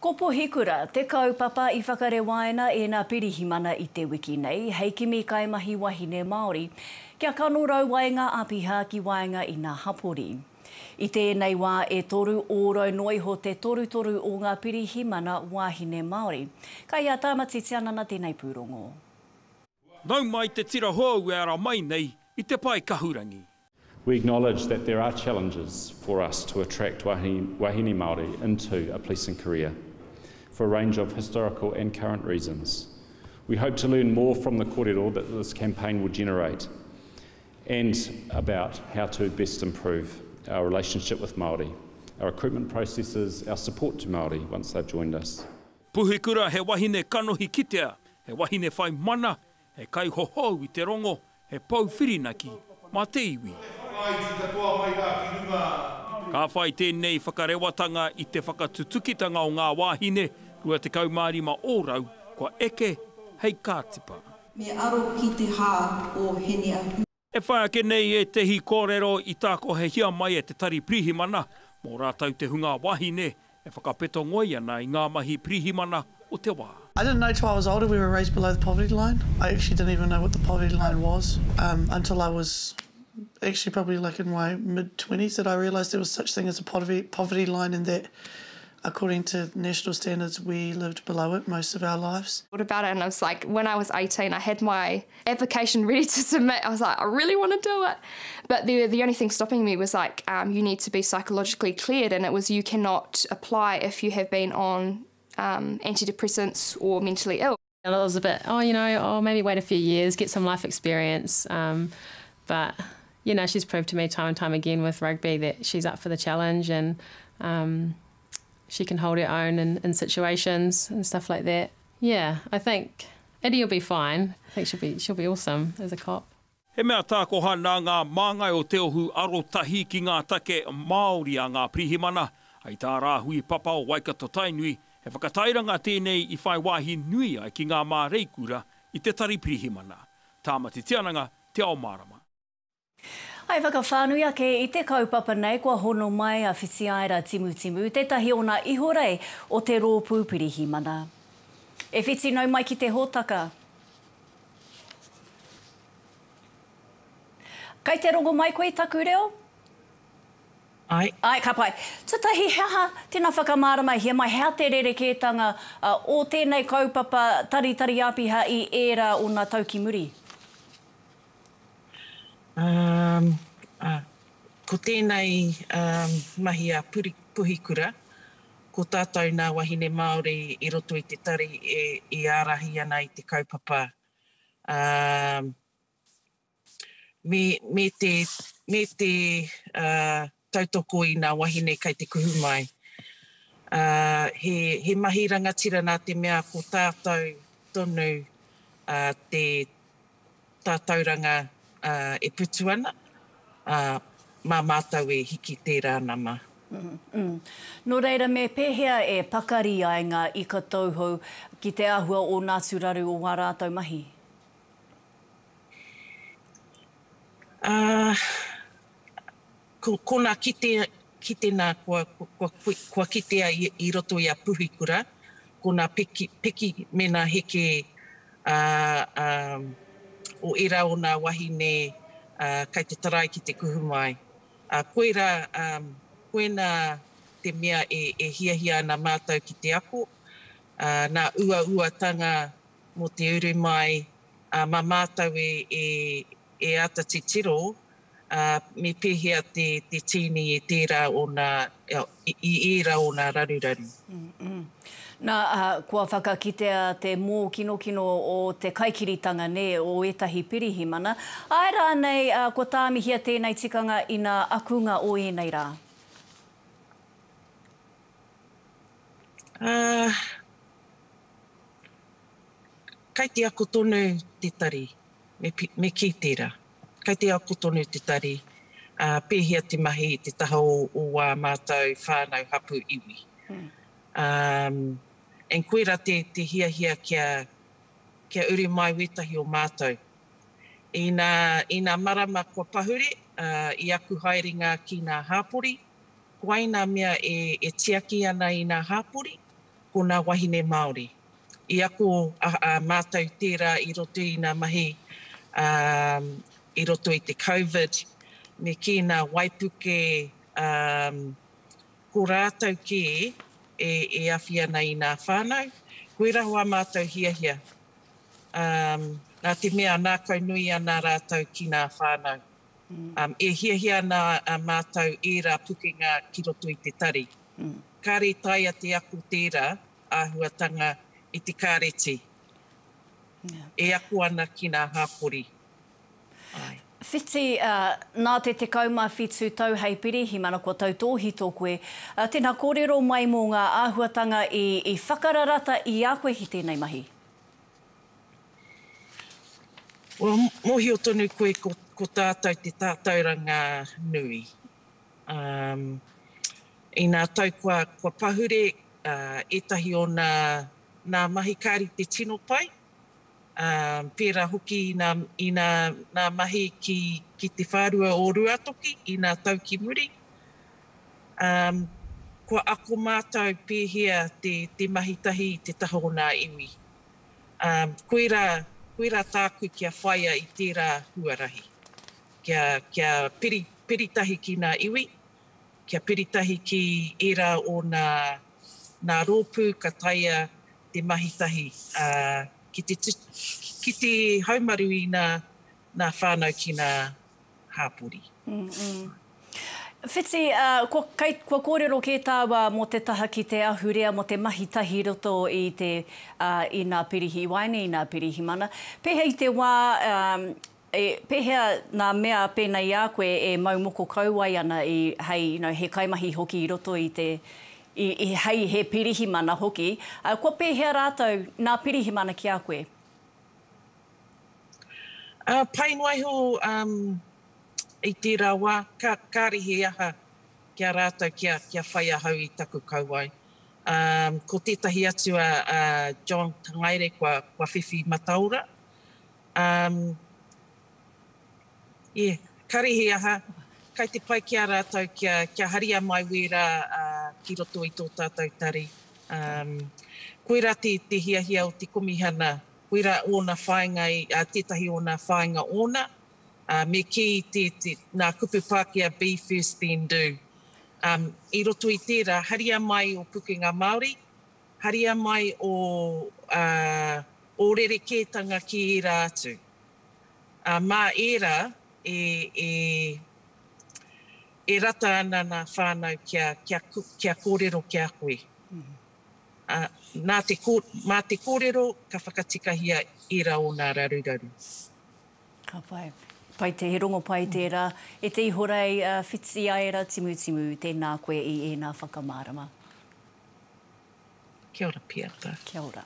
Ko Puhikura, te kaupapa I whakare wāhine e nā pirihimana I te wiki nei, hei kimi kaimahi wāhine Māori, kia kano rau waenga apiha ki waenga I nā hapori. I tēnei wā e toru ōrau noiho te toru o ngā pirihimana wāhine Māori. Kai a tāmatiti anana tēnei pūrongo. Nau mai te tira hou e ara mai nei I te pai kahurangi. We acknowledge that there are challenges for us to attract wāhine Māori into a policing career for a range of historical and current reasons. We hope to learn more from the kōrero that this campaign will generate and about how to best improve our relationship with Māori, our recruitment processes, our support to Māori once they've joined us. Puhikura he wahine kanohi kitea, he wahine whai mana, he kai hohou I te rongo, he pau whirinaki, mā te iwi. Ka whai tēnei whakarewatanga I te whakatutukitanga o ngā wāhine, rua te kaumārima ōrau, kua eke hei kātipa. Me aro ki te hā o hene ahu. E whai ake nei e te hi kōrero I tāko he hia mai e te tari pirihimana, mō rātau te hunga wāhine, e whakapeto ngoi ana I ngā mahi pirihimana o te wā. I didn't know till I was older we were raised below the poverty line. I actually didn't even know what the poverty line was until I was actually probably like in my mid-20s that I realised there was such thing as a poverty line and that according to national standards we lived below it most of our lives. What about it? And I was like, when I was 18, I had my application ready to submit. I was like, I really want to do it. But the only thing stopping me was like, you need to be psychologically cleared, and it was you cannot apply if you have been on antidepressants or mentally ill. It was a bit, maybe wait a few years, get some life experience. But, she's proved to me time and time again with rugby that she's up for the challenge and she can hold her own in situations and stuff like that. Yeah, I think Eddie will be fine. I think she'll be awesome as a cop. He mea tākoha nā ngā māngai o te ohu arotahi ki ngā take Māori a ngā pirihimana, ai tā rāhui papa o Waikato Tainui, he whakatairanga tēnei I whai wāhi nui ai ki ngā māreikura I te tari pirihimana. Tāmati tiananga, te Ao Mārama. Ai whakawhānui ake I te kaupapa nei kua hono mai a whitiaira timu, tētahi o ngā ihorei o te rōpū pirihimana. E whiti nau mai ki te hōtaka. Kai te rongo mai koe I taku reo? Ai. Ai, ka pai. Tatahi hea, tēnā whakamārama hia mai, hea te rerekētanga o tēnei kaupapa tari apiha I ērā o ngā tauki muri? Ko tēnei mahi a Puhikura, ko tātou nā wahine Māori I roto I te tari e ārahi ana I te kaupapa. Me te tautoko I nā wahine kei te kuhu mai. He mahi rangatira nā te mea ko tātou tonu te tātauranga e putu ana, mā mātou e hiki tērā nama. Nō reira me pēhea e pakari ainga I ka tauhou ki te āhua o Ngāti Raru o wā rātou mahi? Ko nā kite nā kua kitea I roto I a Puhikura, ko nā peki me nā heke o era o nā wahine kei te tarai ki te kuhu mai. Koe nā te mea e hiahia ana mātou ki te ako, nā uatanga mo te uru mai, mā mātou e ata te tiro, me pēhea te tini e tērā o nā, I era o nā raruraru. Nā, kua whakakitea te mō kino o te kaikiritanga ne o etahi pirihimana. Ai rā nei, kua tāmihia tēnei tikanga I nā akunga o ēnei rā? Kai te ako tonu te tari, me ki tērā. Kai te ako tonu te tari, pēhea te mahi te taha o wā mātou whānau hapu iwi. En koera te hiahia kia uri mai wetahi o mātou. I nā marama kua pahure, I aku haeringa ki nā hāpori, ko ai nā mea e tiaki ana I nā hāpori, ko ngā wāhine Māori. I ako mātou tērā i roto i ngā mahi i roto i te COVID, me ki ngā waipuke ko rātou ki e awhia nei i ngā whānau, koe rahoa mātou hiahia. Nā te mea nā kau nui ana rātou ki ngā whānau. E hiahia nā mātou e rā pukenga ki roto i te tari. Kāre taia te ako tērā āhuatanga i te kāreti. E ako ana ki ngā hāpori. Whiti, nā te kauma whitu tau hei pirihimana ko tau tōhito koe, tēnā kōrero mai mō ngā āhuatanga i whakararata i a koe hi tēnei mahi? Mohi o tonu koe ko tātou te tātauranga nui. I nā tau kua pahure, etahi o nā mahi kāri te tino pai, pērā hoki i nā mahi ki te whārua o Ruatoki, i nā tau ki muri. Kua ako mātou pēhea te mahitahi te taha o nā iwi. Koe rā tāku kia whaia i tērā huarahi. Kia piritahi ki ngā iwi, kia piritahi ki era o nā rōpū ka taia te mahitahi. Ki te haumaru i nā whānau ki ngā hāpori. Whiti, kua kōrero ke tāua mō te taha ki te ahurea mō te mahitahi roto i nā pirihi waine, i nā pirihi mana. Pehea i te wā, pehea nā mea pēnei a koe e maumoko kauai ana i he kaimahi hoki i roto i hei he pirihi mana hoki. Kua pehea rātou nā pirihi mana ki a koe? Painwaiho i tērā wā, kārihe aha kia rātou kia whai ahau i taku kauai. Ko tētahi atu John Tangaire kua whiwhi mataura. Kārihe aha, kai te pai kia rātou kia haria mai wera ki roto i tō tātou tari. Koe rā te hiahia o te komihana, koe rā o nā whainga, tētahi o nā whainga ona, me ki nā kupu Pākehā be first then do. I roto i tērā, haria mai o pukenga Māori, haria mai o rerekētanga ki e rā atu. Mā era e rata ana nā whānau kia kōrero kia koe. Mā te kōrero, ka whakatikahia e rā o nā raruraru. Ka pai. Pai te he rongo pai tērā. E te ihorei whitsi aera timu tēnā koe i e nā whakamārama. Kia ora pia. Kia ora.